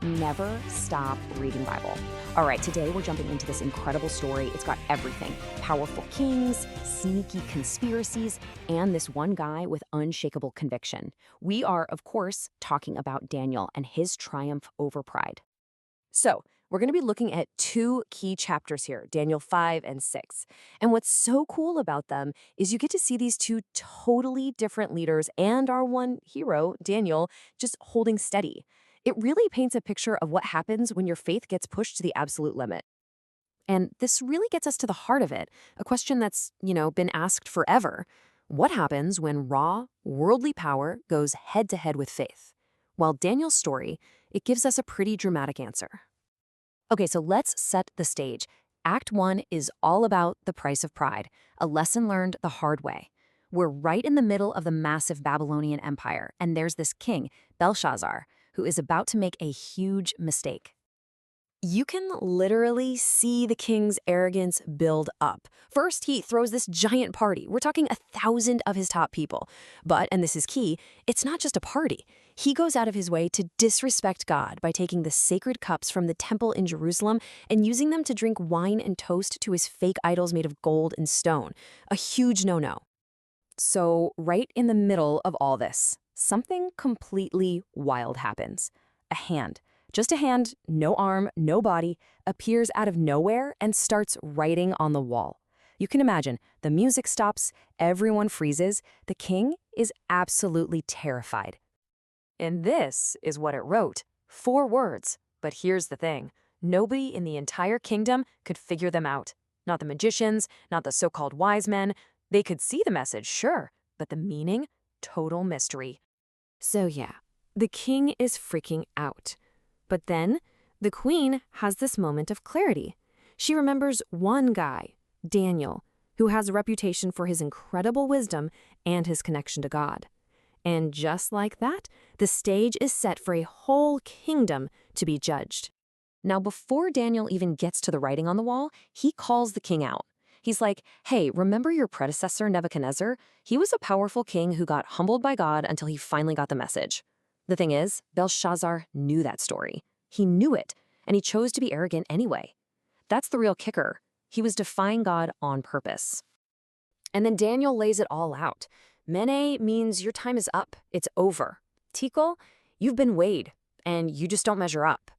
Never stop reading Bible. All right, today we're jumping into this incredible story. It's got everything: powerful kings, sneaky conspiracies, and this one guy with unshakable conviction. We are, of course, talking about Daniel and his triumph over pride. So, we're going to be looking at two key chapters here, Daniel 5 and 6. And what's so cool about them is you get to see these two totally different leaders and our one hero, Daniel, just holding steady. It really paints a picture of what happens when your faith gets pushed to the absolute limit. And this really gets us to the heart of it, a question that's, been asked forever. What happens when raw, worldly power goes head to head with faith? Well, Daniel's story, it gives us a pretty dramatic answer. Okay, so let's set the stage. Act 1 is all about the price of pride, a lesson learned the hard way. We're right in the middle of the massive Babylonian Empire, and there's this king, Belshazzar, who is about to make a huge mistake. You can literally see the king's arrogance build up. First, he throws this giant party. We're talking 1,000 of his top people. But, and this is key, it's not just a party. He goes out of his way to disrespect God by taking the sacred cups from the temple in Jerusalem and using them to drink wine and toast to his fake idols made of gold and stone. A huge no-no. So, right in the middle of all this, something completely wild happens. A hand. Just a hand, no arm, no body, appears out of nowhere and starts writing on the wall. You can imagine, the music stops, everyone freezes, the king is absolutely terrified. And this is what it wrote. 4 words. But here's the thing. Nobody in the entire kingdom could figure them out. Not the magicians, not the so-called wise men. They could see the message, sure, but the meaning? Total mystery. So yeah, the king is freaking out. But then, the queen has this moment of clarity. She remembers one guy, Daniel, who has a reputation for his incredible wisdom and his connection to God. And just like that, the stage is set for a whole kingdom to be judged. Now, before Daniel even gets to the writing on the wall, he calls the king out. He's like, hey, remember your predecessor, Nebuchadnezzar? He was a powerful king who got humbled by God until he finally got the message. The thing is, Belshazzar knew that story. He knew it, and he chose to be arrogant anyway. That's the real kicker. He was defying God on purpose. And then Daniel lays it all out. Mene means your time is up. It's over. Tikal, you've been weighed, and you just don't measure up.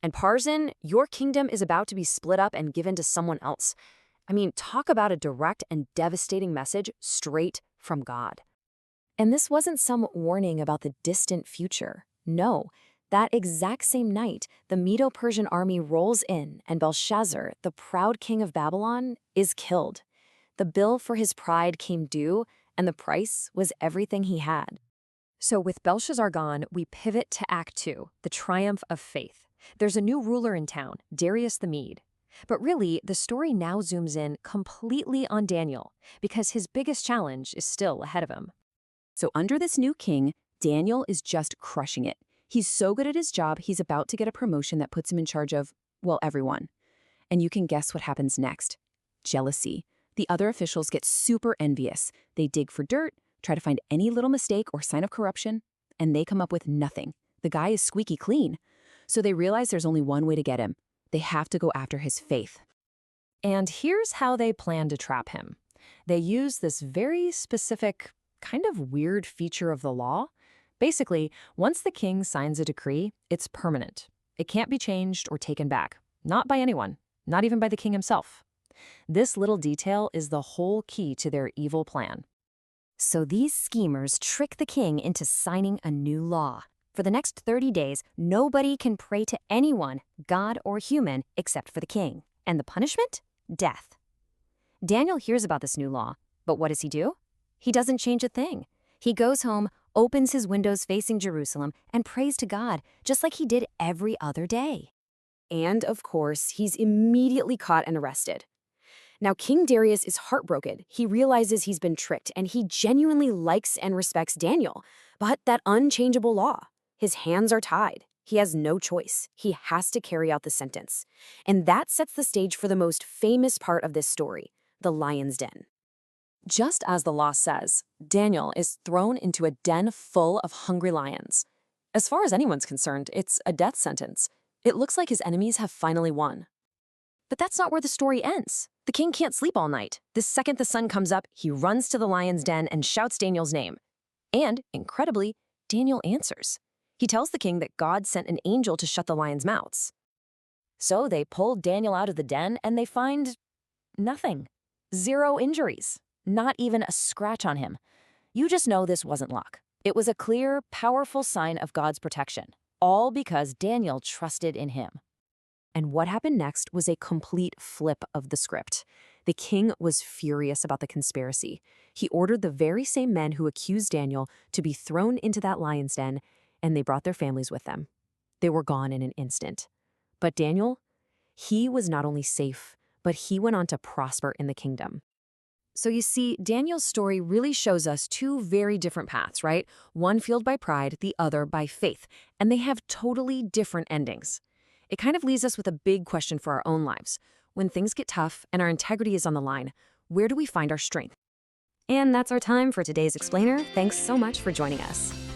And Parsin, your kingdom is about to be split up and given to someone else. I mean, talk about a direct and devastating message straight from God. And this wasn't some warning about the distant future. No, that exact same night, the Medo-Persian army rolls in, and Belshazzar, the proud king of Babylon, is killed. The bill for his pride came due, and the price was everything he had. So with Belshazzar gone, we pivot to Act 2, the triumph of faith. There's a new ruler in town, Darius the Mede. But really, the story now zooms in completely on Daniel, because his biggest challenge is still ahead of him. So under this new king, Daniel is just crushing it. He's so good at his job, he's about to get a promotion that puts him in charge of, well, everyone. And you can guess what happens next. Jealousy. The other officials get super envious. They dig for dirt, try to find any little mistake or sign of corruption, and they come up with nothing. The guy is squeaky clean. So they realize there's only one way to get him. They have to go after his faith. And here's how they plan to trap him. They use this very specific, kind of weird feature of the law. Basically, once the king signs a decree, it's permanent. It can't be changed or taken back. Not by anyone, not even by the king himself. This little detail is the whole key to their evil plan. So these schemers trick the king into signing a new law. For the next 30 days, nobody can pray to anyone, God or human, except for the king. And the punishment? Death. Daniel hears about this new law, but what does he do? He doesn't change a thing. He goes home, opens his windows facing Jerusalem, and prays to God, just like he did every other day. And, of course, he's immediately caught and arrested. Now, King Darius is heartbroken. He realizes he's been tricked, and he genuinely likes and respects Daniel. But that unchangeable law, his hands are tied. He has no choice. He has to carry out the sentence. And that sets the stage for the most famous part of this story, the lion's den. Just as the law says, Daniel is thrown into a den full of hungry lions. As far as anyone's concerned, it's a death sentence. It looks like his enemies have finally won. But that's not where the story ends. The king can't sleep all night. The second the sun comes up, he runs to the lion's den and shouts Daniel's name. And, incredibly, Daniel answers. He tells the king that God sent an angel to shut the lions' mouths. So they pull Daniel out of the den and they find nothing. 0 injuries. Not even a scratch on him. You just know this wasn't luck. It was a clear, powerful sign of God's protection. All because Daniel trusted in him. And what happened next was a complete flip of the script. The king was furious about the conspiracy. He ordered the very same men who accused Daniel to be thrown into that lion's den, and they brought their families with them. They were gone in an instant. But Daniel, he was not only safe, but he went on to prosper in the kingdom. So you see, Daniel's story really shows us 2 very different paths, right? One fueled by pride, the other by faith, and they have totally different endings. It kind of leaves us with a big question for our own lives. When things get tough and our integrity is on the line, where do we find our strength? And that's our time for today's Explainer. Thanks so much for joining us.